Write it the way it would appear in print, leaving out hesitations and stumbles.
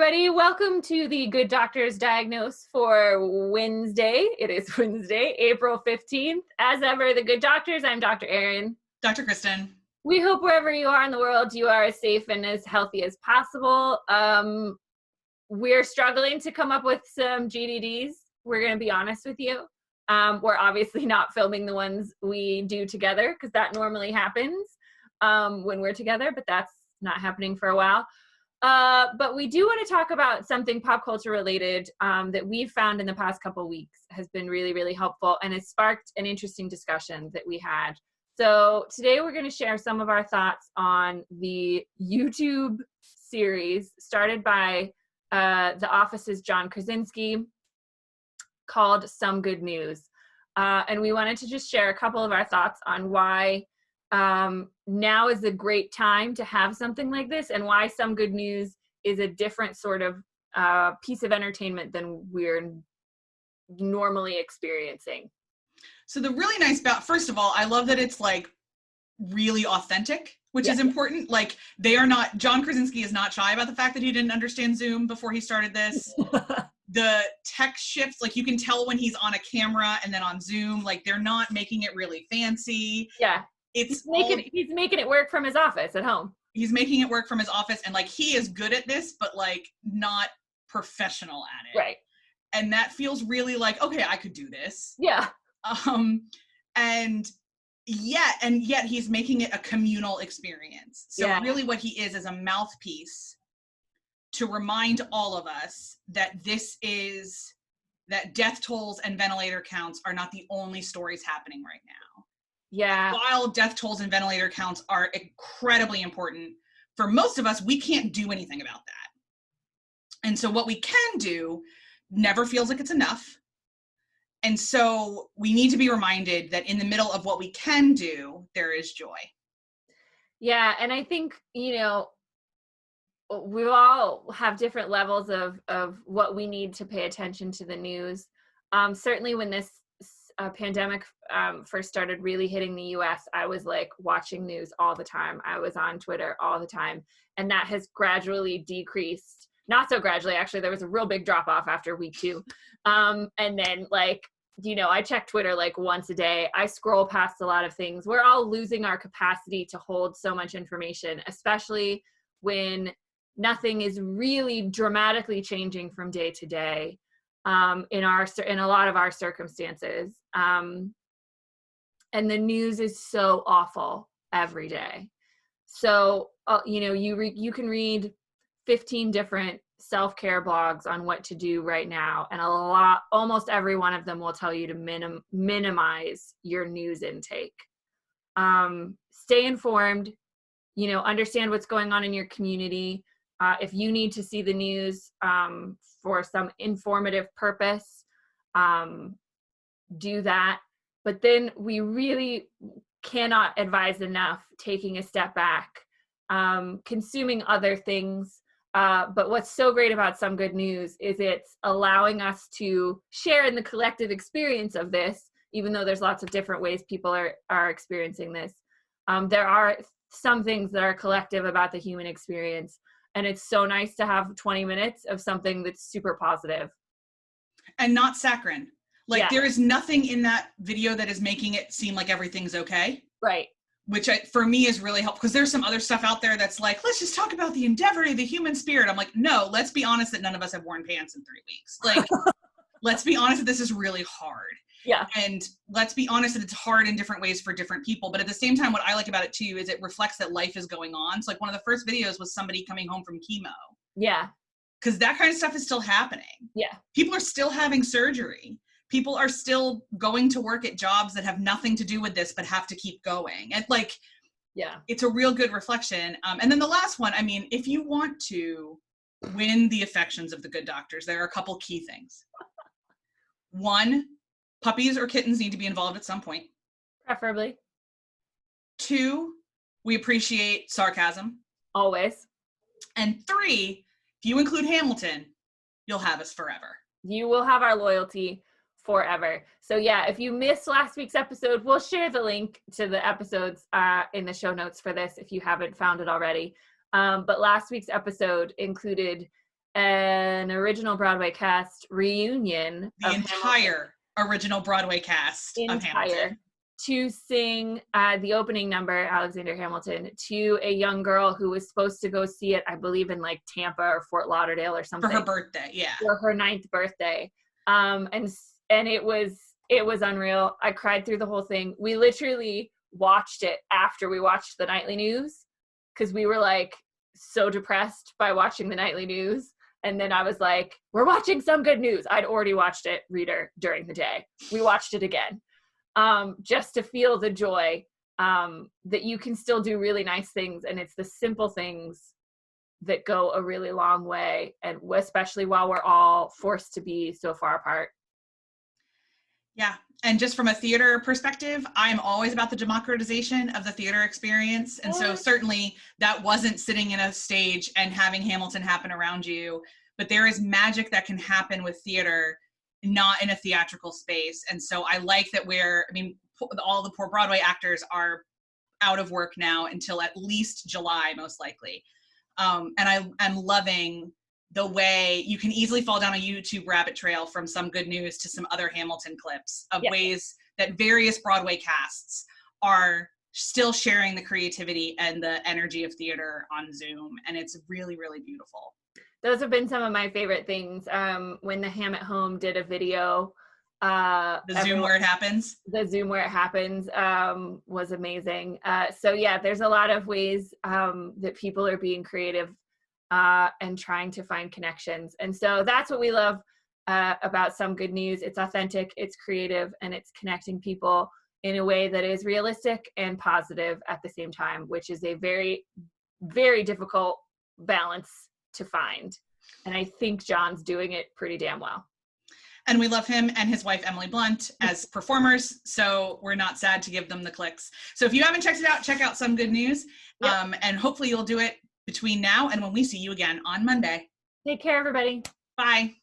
everybody. Welcome to the Good Doctors Diagnose for Wednesday. It is Wednesday, April 15th. As ever, the Good Doctors, I'm Dr. Erin. Dr. Kristen. We hope wherever you are in the world, you are as safe and as healthy as possible. We're struggling to come up with some GDDs. We're going to be honest with you. We're obviously not filming the ones we do together because that normally happens when we're together, but that's not happening for a while. But we do want to talk about something pop culture related that we've found in the past couple weeks has been really, really helpful and has sparked an interesting discussion that we had. So today we're going to share some of our thoughts on the YouTube series started by The Office's John Krasinski called Some Good News. And we wanted to just share a couple of our thoughts on why now is a great time to have something like this and why Some Good News is a different sort of piece of entertainment than we're normally experiencing. So the really nice about, first of all, I love that it's like really authentic, which is important. Like John Krasinski is not shy about the fact that he didn't understand Zoom before he started this. The text shifts, like you can tell when he's on a camera and then on Zoom, like they're not making it really fancy. Yeah. He's making it work from his office at home. He's making it work from his office, and like he is good at this, but like not professional at it. Right. And that feels really like, okay, I could do this. Yeah. And yet he's making it a communal experience. So really what he is a mouthpiece to remind all of us that that death tolls and ventilator counts are not the only stories happening right now. Yeah. While death tolls and ventilator counts are incredibly important, for most of us, we can't do anything about that. And so what we can do never feels like it's enough. And so we need to be reminded that in the middle of what we can do, there is joy. Yeah. And I think, we all have different levels of what we need to pay attention to the news. Certainly when this pandemic first started really hitting the US, I was like watching news all the time. I was on Twitter all the time. And that has gradually decreased. Not so gradually, actually. There was a real big drop off after week 2. And then I check Twitter like once a day. I scroll past a lot of things. We're all losing our capacity to hold so much information, especially when nothing is really dramatically changing from day to day. In a lot of our circumstances. And the news is so awful every day. So, you can read 15 different self-care blogs on what to do right now. And almost every one of them will tell you to minimize your news intake. Stay informed, understand what's going on in your community. If you need to see the news for some informative purpose, do that. But then we really cannot advise enough taking a step back, consuming other things. But what's so great about Some Good News is it's allowing us to share in the collective experience of this, even though there's lots of different ways people are experiencing this. There are some things that are collective about the human experience. And it's so nice to have 20 minutes of something that's super positive. And not saccharine. There is nothing in that video that is making it seem like everything's okay. Right. Which for me is really helpful because there's some other stuff out there that's like, let's just talk about the endeavor of the human spirit. I'm like, no, let's be honest that none of us have worn pants in 3 weeks. Let's be honest that this is really hard. Yeah. And let's be honest that it's hard in different ways for different people. But at the same time, what I like about it too is it reflects that life is going on. So one of the first videos was somebody coming home from chemo. Yeah. Because that kind of stuff is still happening. Yeah. People are still having surgery. People are still going to work at jobs that have nothing to do with this, but have to keep going. And it's a real good reflection. And then the last one, if you want to win the affections of the good doctors, there are a couple key things. 1, puppies or kittens need to be involved at some point. Preferably. 2, we appreciate sarcasm. Always. And 3, if you include Hamilton, you'll have us forever. You will have our loyalty forever. So if you missed last week's episode, we'll share the link to the episodes in the show notes for this if you haven't found it already. But last week's episode included an original Broadway cast reunion. The entire original Broadway cast of Hamilton. To sing the opening number, Alexander Hamilton, to a young girl who was supposed to go see it, I believe in like Tampa or Fort Lauderdale or something. For her birthday, yeah. For her 9th birthday. And it was unreal. I cried through the whole thing. We literally watched it after we watched the nightly news because we were like so depressed by watching the nightly news. And then I was like, we're watching some good news. I'd already watched it, reader, during the day. We watched it again. Just to feel the joy that you can still do really nice things. And it's the simple things that go a really long way. And especially while we're all forced to be so far apart. Yeah. And just from a theater perspective, I'm always about the democratization of the theater experience. And so certainly that wasn't sitting in a stage and having Hamilton happen around you, but there is magic that can happen with theater, not in a theatrical space. And so I like that all the poor Broadway actors are out of work now until at least July, most likely. And I'm loving the way you can easily fall down a YouTube rabbit trail from some good news to some other Hamilton clips of ways that various Broadway casts are still sharing the creativity and the energy of theater on Zoom. And it's really, really beautiful. Those have been some of my favorite things. When the Ham at Home did a video. The Zoom where it happens. The Zoom where it happens was amazing. So yeah, there's a lot of ways that people are being creative and trying to find connections. And so that's what we love about Some Good News. It's authentic, it's creative, and it's connecting people in a way that is realistic and positive at the same time, which is a very, very difficult balance to find. And I think John's doing it pretty damn well. And we love him and his wife, Emily Blunt, as performers. So we're not sad to give them the clicks. So if you haven't checked it out, check out Some Good News. Yep. And hopefully you'll do it between now and when we see you again on Monday. Take care, everybody. Bye.